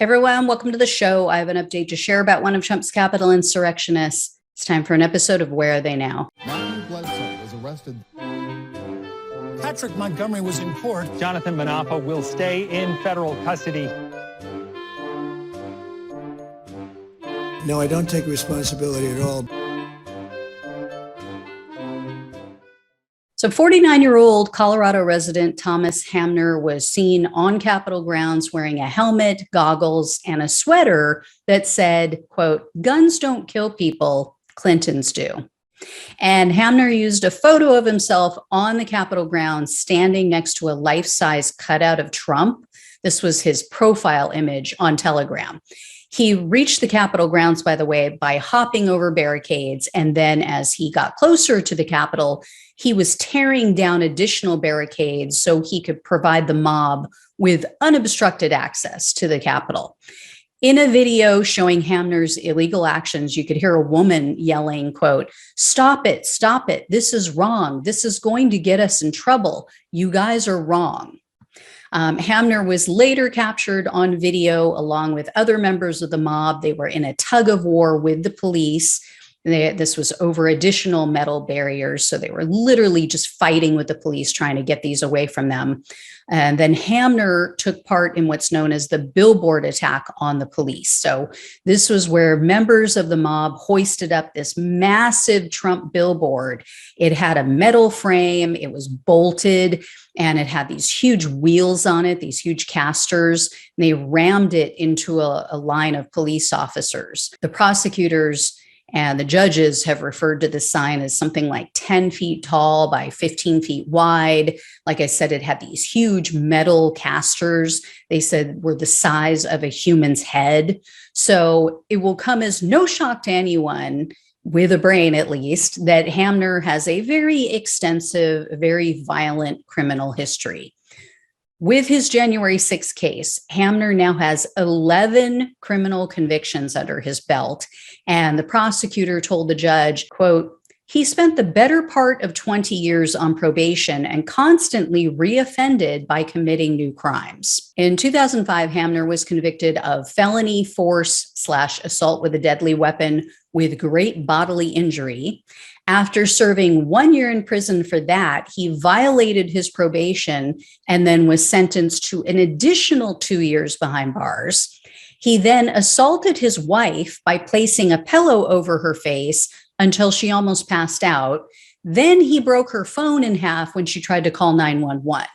Hey everyone, welcome to the show. I have an update to share about one of Trump's Capitol insurrectionists. It's time for an episode of Where Are They Now? Matthew Bledsoe was arrested. Patrick Montgomery was in court. Jonathan Manapa will stay in federal custody. No, I don't take responsibility at all. So 49-year-old Colorado resident Thomas Hamner was seen on Capitol grounds wearing a helmet, goggles, and a sweater that said, quote, "Guns don't kill people, Clintons do." And Hamner used a photo of himself on the Capitol grounds standing next to a life-size cutout of Trump. This was his profile image on Telegram. He reached the Capitol grounds, by the way, by hopping over barricades. And then as he got closer to the Capitol, he was tearing down additional barricades so he could provide the mob with unobstructed access to the Capitol. In a video showing Hamner's illegal actions, you could hear a woman yelling, quote, "Stop it, this is wrong. This is going to get us in trouble. You guys are wrong." Hamner was later captured on video along with other members of the mob. They were in a tug of war with the police. This was over additional metal barriers. So they were literally just fighting with the police, trying to get these away from them. And then Hamner took part in what's known as the billboard attack on the police. So this was where members of the mob hoisted up this massive Trump billboard. It had a metal frame, it was bolted, and it had these huge wheels on it, these huge casters. And they rammed it into a line of police officers. The prosecutors and the judges have referred to the sign as something like 10 feet tall by 15 feet wide. Like I said, it had these huge metal casters. They said were the size of a human's head. So it will come as no shock to anyone, with a brain at least, that Hamner has a very extensive, very violent criminal history. With his January 6th case, Hamner now has 11 criminal convictions under his belt. And the prosecutor told the judge, quote, "He spent the better part of 20 years on probation and constantly reoffended by committing new crimes." In 2005, Hamner was convicted of felony force/assault with a deadly weapon with great bodily injury. After serving 1 year in prison for that, he violated his probation and then was sentenced to an additional 2 years behind bars. He then assaulted his wife by placing a pillow over her face until she almost passed out. Then he broke her phone in half when she tried to call 911.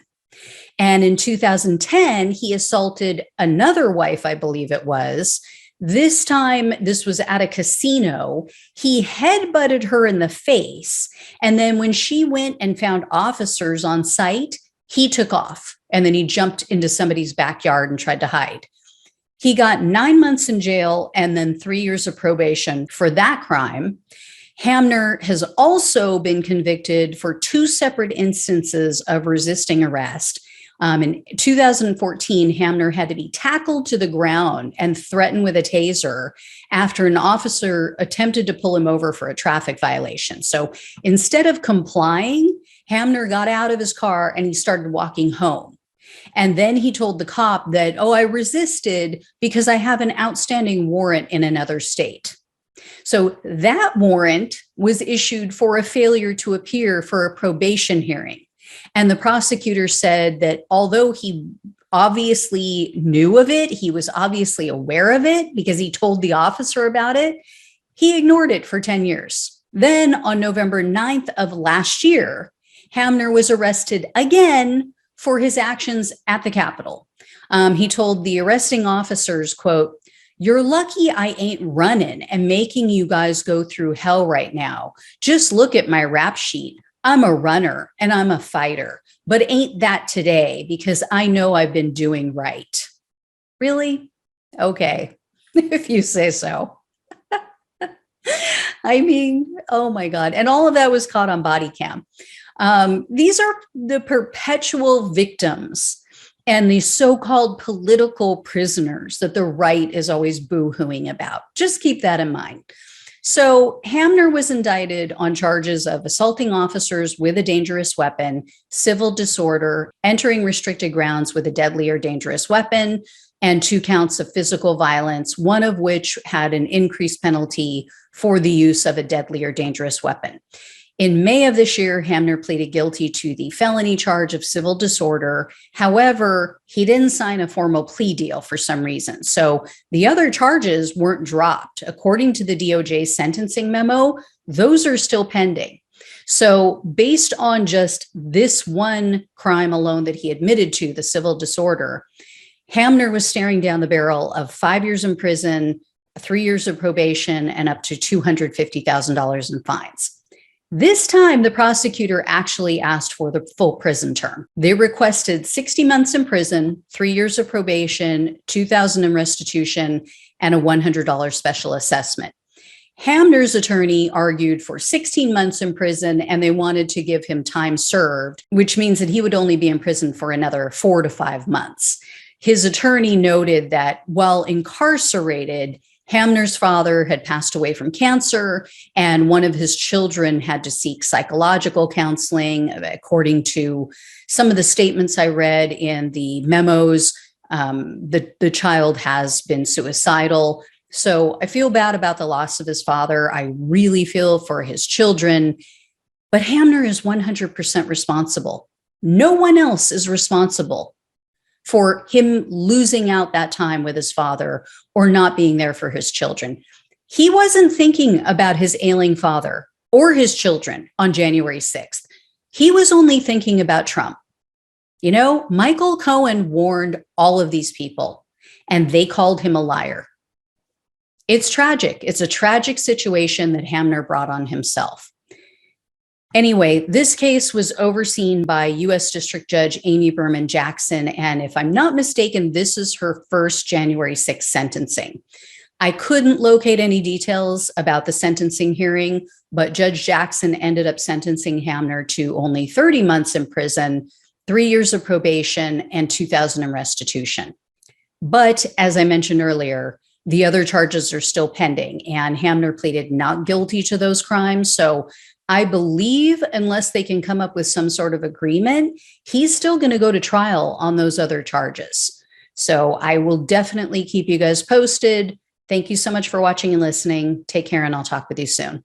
And in 2010, he assaulted another wife, I believe it was. This time, this was at a casino. He headbutted her in the face. And then when she went and found officers on site, he took off. And then he jumped into somebody's backyard and tried to hide. He got 9 months in jail and then 3 years of probation for that crime. Hamner has also been convicted for 2 separate instances of resisting arrest. In 2014, Hamner had to be tackled to the ground and threatened with a taser after an officer attempted to pull him over for a traffic violation. So instead of complying, Hamner got out of his car and he started walking home. And then he told the cop that, "Oh, I resisted because I have an outstanding warrant in another state." So that warrant was issued for a failure to appear for a probation hearing. And the prosecutor said that although he obviously knew of it, he was obviously aware of it because he told the officer about it, he ignored it for 10 years. Then on November 9th of last year, Hamner was arrested again for his actions at the Capitol. He told the arresting officers, quote, "You're lucky I ain't running and making you guys go through hell right now. Just look at my rap sheet. I'm a runner and I'm a fighter, but ain't that today because I know I've been doing right." Really? Okay, if you say so. I mean, oh my God. And all of that was caught on body cam. These are the perpetual victims and the so-called political prisoners that the right is always boo-hooing about. Just keep that in mind. So Hamner was indicted on charges of assaulting officers with a dangerous weapon, civil disorder, entering restricted grounds with a deadly or dangerous weapon, and 2 counts of physical violence, one of which had an increased penalty for the use of a deadly or dangerous weapon. In May of this year, Hamner pleaded guilty to the felony charge of civil disorder. However, he didn't sign a formal plea deal for some reason. So the other charges weren't dropped. According to the DOJ sentencing memo, those are still pending. So based on just this one crime alone that he admitted to, the civil disorder, Hamner was staring down the barrel of 5 years in prison, 3 years of probation, and up to $250,000 in fines. This time, the prosecutor actually asked for the full prison term. They requested 60 months in prison, 3 years of probation, $2,000 in restitution, and a $100 special assessment. Hamner's attorney argued for 16 months in prison, and they wanted to give him time served, which means that he would only be in prison for another 4 to 5 months. His attorney noted that while incarcerated, Hamner's father had passed away from cancer, and one of his children had to seek psychological counseling. According to some of the statements I read in the memos, the child has been suicidal. So I feel bad about the loss of his father. I really feel for his children, but Hamner is 100% responsible. No one else is responsible for him losing out that time with his father or not being there for his children. He wasn't thinking about his ailing father or his children on January 6th. He was only thinking about Trump. You know, Michael Cohen warned all of these people, and they called him a liar. It's tragic. It's a tragic situation that Hamner brought on himself. Anyway, this case was overseen by U.S. District Judge Amy Berman Jackson, and if I'm not mistaken, this is her first January 6th sentencing. I couldn't locate any details about the sentencing hearing, but Judge Jackson ended up sentencing Hamner to only 30 months in prison, 3 years of probation, and $2,000 in restitution. But as I mentioned earlier, the other charges are still pending, and Hamner pleaded not guilty to those crimes. So I believe, unless they can come up with some sort of agreement, he's still going to go to trial on those other charges. So I will definitely keep you guys posted. Thank you so much for watching and listening. Take care, and I'll talk with you soon.